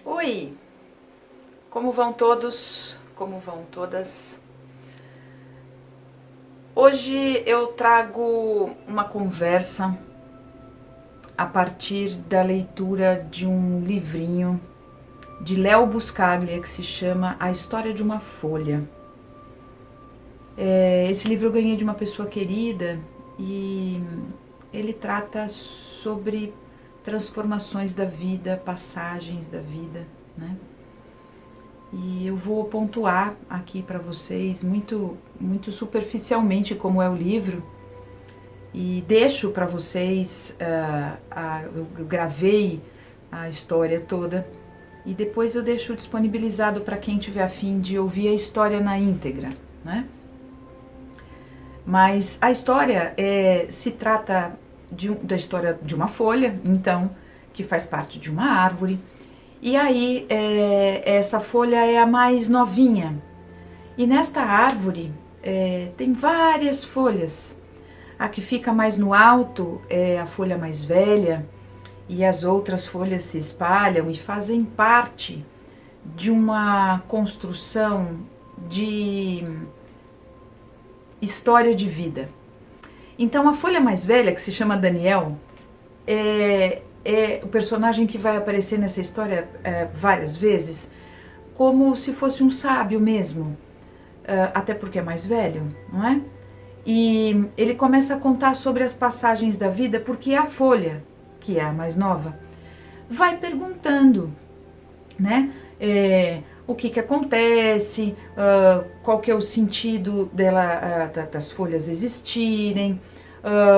Oi, como vão todos? Como vão todas? Hoje eu trago uma conversa a partir da leitura de um livrinho de Léo Buscaglia que se chama A História de uma Folha. Esse livro eu ganhei de uma pessoa querida e ele trata sobre transformações da vida, passagens da vida, né? E eu vou pontuar aqui para vocês muito superficialmente como é o livro e deixo para vocês, eu gravei a história toda e depois eu deixo disponibilizado para quem tiver a fim de ouvir a história na íntegra, né? Mas a história se trata da história de uma folha, então, que faz parte de uma árvore. E aí, essa folha é a mais novinha. E nesta árvore tem várias folhas. A que fica mais no alto é a folha mais velha, e as outras folhas se espalham e fazem parte de uma construção de história de vida. Então, a folha mais velha, que se chama Daniel, é o personagem que vai aparecer nessa história várias vezes, como se fosse um sábio mesmo, até porque é mais velho, não é? E ele começa a contar sobre as passagens da vida, porque a folha, que é a mais nova, vai perguntando, né? O que acontece, qual que é o sentido das folhas existirem,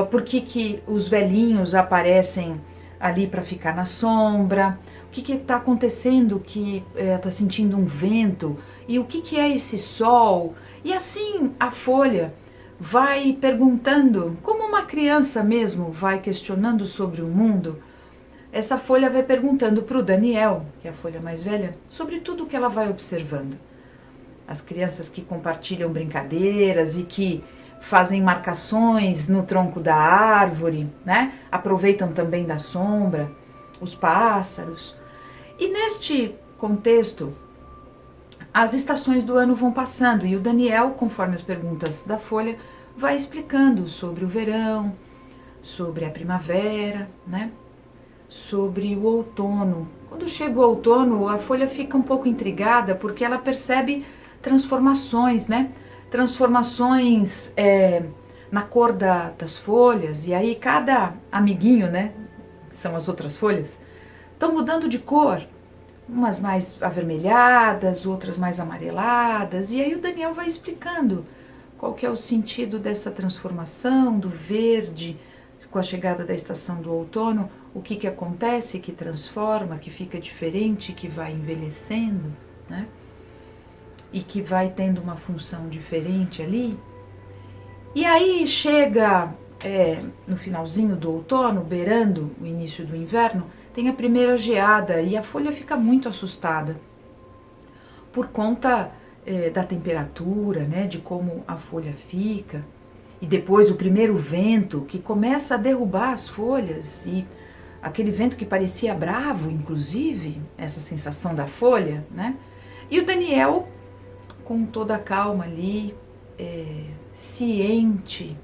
por que os velhinhos aparecem ali para ficar na sombra, o que está acontecendo que está sentindo um vento, e o que é esse sol. E assim a folha vai perguntando, como uma criança mesmo vai questionando sobre o mundo. Essa folha vai perguntando para o Daniel, que é a folha mais velha, sobre tudo o que ela vai observando. As crianças que compartilham brincadeiras e que fazem marcações no tronco da árvore, né? Aproveitam também da sombra, os pássaros. E neste contexto, as estações do ano vão passando e o Daniel, conforme as perguntas da folha, vai explicando sobre o verão, sobre a primavera, né? Sobre o outono. Quando chega o outono, a folha fica um pouco intrigada porque ela percebe transformações, né? Transformações na cor das folhas, e aí cada amiguinho, né? São as outras folhas, estão mudando de cor, umas mais avermelhadas, outras mais amareladas, e aí o Daniel vai explicando qual que é o sentido dessa transformação do verde com a chegada da estação do outono, o que acontece, que transforma, que fica diferente, que vai envelhecendo, né? E que vai tendo uma função diferente ali. E aí chega no finalzinho do outono, beirando o início do inverno, tem a primeira geada e a folha fica muito assustada por conta da temperatura, né, de como a folha fica. E depois o primeiro vento que começa a derrubar as folhas, e aquele vento que parecia bravo, inclusive, essa sensação da folha, né? E o Daniel, com toda a calma ali, ciente,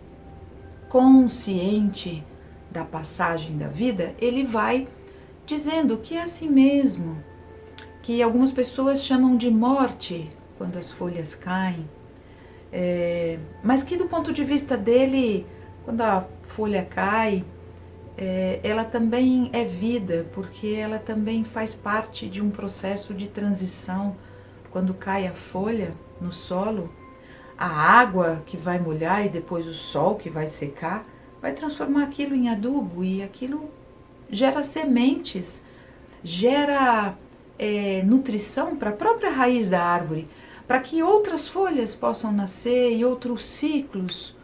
consciente da passagem da vida, ele vai dizendo que é assim mesmo, que algumas pessoas chamam de morte quando as folhas caem, mas que do ponto de vista dele, quando a folha cai, ela também é vida, porque ela também faz parte de um processo de transição. Quando cai a folha no solo, a água que vai molhar e depois o sol que vai secar, vai transformar aquilo em adubo, e aquilo gera sementes, gera nutrição para a própria raiz da árvore, para que outras folhas possam nascer e outros ciclos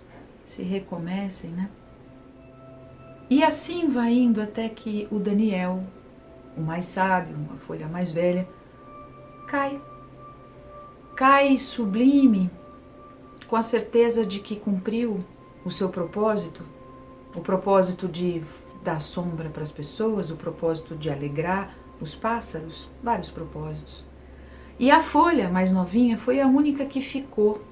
se recomecem, né? E assim vai indo até que o Daniel, o mais sábio, a folha mais velha, cai. Cai sublime, com a certeza de que cumpriu o seu propósito, o propósito de dar sombra para as pessoas, o propósito de alegrar, os pássaros, vários propósitos. E a folha mais novinha foi a única que ficou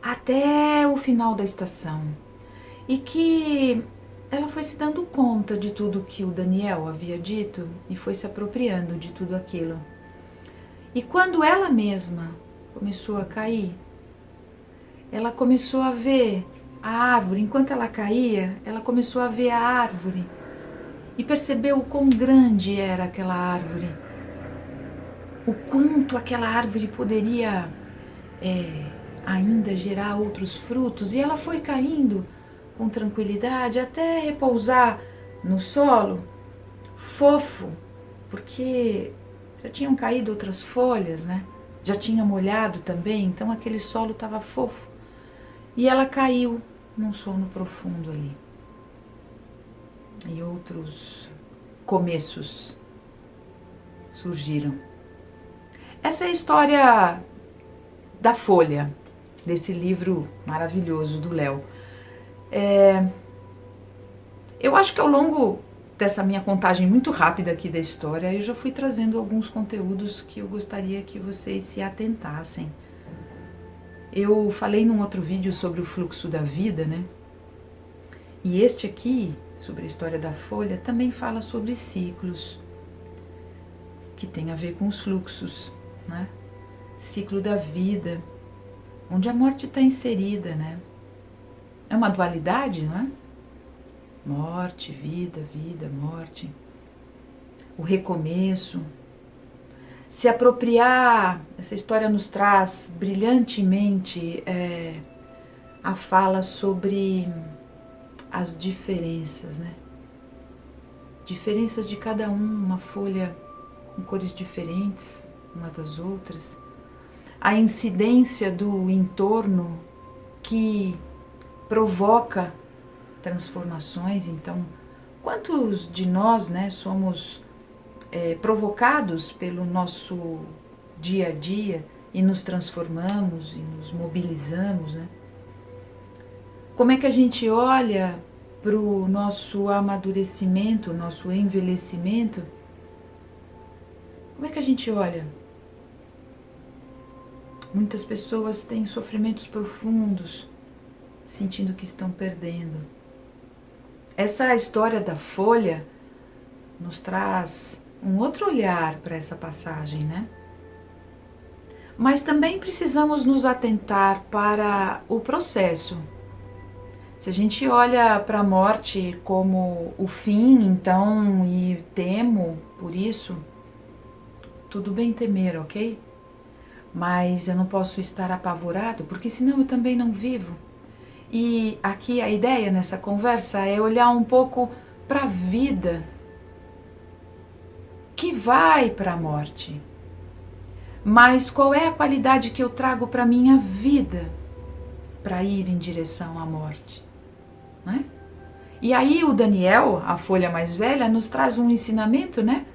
até o final da estação. E que ela foi se dando conta de tudo que o Daniel havia dito e foi se apropriando de tudo aquilo. E quando ela mesma começou a cair, ela começou a ver a árvore. Enquanto ela caía, ela começou a ver a árvore e percebeu o quão grande era aquela árvore, o quanto aquela árvore poderia ainda gerar outros frutos. E ela foi caindo com tranquilidade até repousar no solo, fofo, porque já tinham caído outras folhas, né? Já tinha molhado também, então aquele solo estava fofo. E ela caiu num sono profundo ali. E outros começos surgiram. Essa é a história da folha, desse livro maravilhoso do Léo. Eu acho que ao longo dessa minha contagem muito rápida aqui da história, eu já fui trazendo alguns conteúdos que eu gostaria que vocês se atentassem. Eu falei num outro vídeo sobre o fluxo da vida, né? E este aqui, sobre a história da folha, também fala sobre ciclos, que tem a ver com os fluxos, né? Ciclo da vida, onde a morte está inserida, né? É uma dualidade, não é? Morte, vida, vida, morte. O recomeço. Se apropriar, essa história nos traz brilhantemente a fala sobre as diferenças, né? Diferenças de cada uma folha com cores diferentes uma das outras. A incidência do entorno que provoca transformações. Então, quantos de nós, né, somos provocados pelo nosso dia a dia e nos transformamos e nos mobilizamos, né? Como é que a gente olha para o nosso amadurecimento, o nosso envelhecimento? Como é que a gente olha? Muitas pessoas têm sofrimentos profundos, sentindo que estão perdendo. Essa história da folha nos traz um outro olhar para essa passagem, né? Mas também precisamos nos atentar para o processo. Se a gente olha para a morte como o fim, então, e temo por isso, tudo bem temer, ok? Mas eu não posso estar apavorado, porque senão eu também não vivo. E aqui a ideia nessa conversa é olhar um pouco para a vida que vai para a morte. Mas qual é a qualidade que eu trago para a minha vida para ir em direção à morte? Né? E aí o Daniel, a folha mais velha, nos traz um ensinamento, né?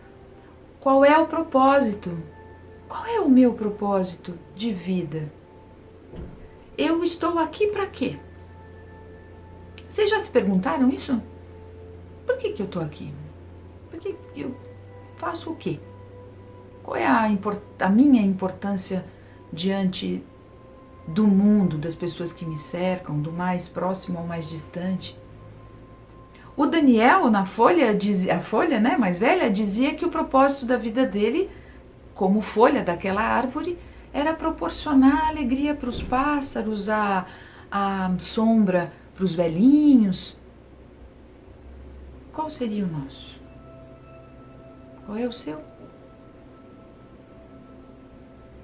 Qual é o propósito? Qual é o meu propósito de vida? Eu estou aqui para quê? Vocês já se perguntaram isso? Por que eu estou aqui? Por que eu faço o quê? Qual é a minha importância diante do mundo, das pessoas que me cercam, do mais próximo ao mais distante? O Daniel, na folha, a folha, né, mais velha, dizia que o propósito da vida dele, como folha daquela árvore, era proporcionar alegria para os pássaros, a sombra para os velhinhos. Qual seria o nosso? Qual é o seu?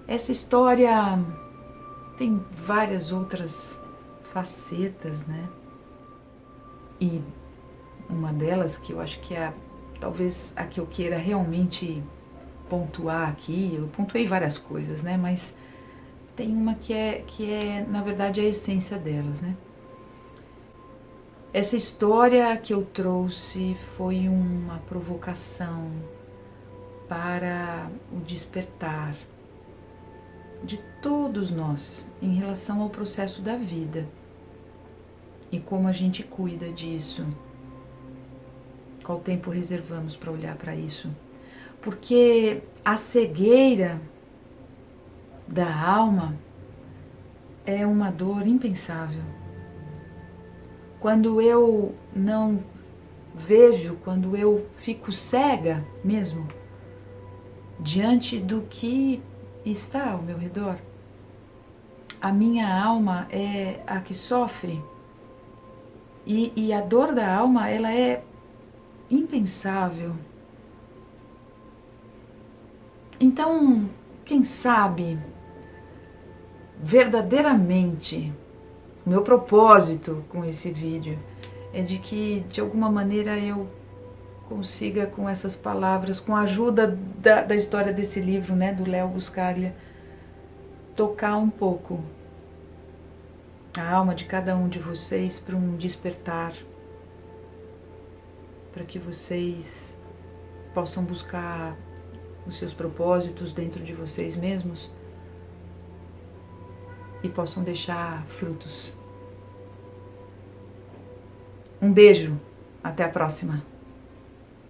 Essa história tem várias outras facetas, né? E uma delas, que eu acho que é talvez a que eu queira realmente pontuar aqui, eu pontuei várias coisas, né? Mas tem uma que é na verdade, a essência delas, né? Essa história que eu trouxe foi uma provocação para o despertar de todos nós em relação ao processo da vida e como a gente cuida disso. Qual tempo reservamos para olhar para isso? Porque a cegueira da alma é uma dor impensável. Quando eu não vejo, quando eu fico cega mesmo, diante do que está ao meu redor, a minha alma é a que sofre. E a dor da alma, ela é impensável. Então, quem sabe, verdadeiramente, o meu propósito com esse vídeo é de que, de alguma maneira, eu consiga, com essas palavras, com a ajuda da história desse livro, né, do Léo Buscaglia, tocar um pouco a alma de cada um de vocês para um despertar, para que vocês possam buscar os seus propósitos dentro de vocês mesmos e possam deixar frutos. Um beijo, até a próxima!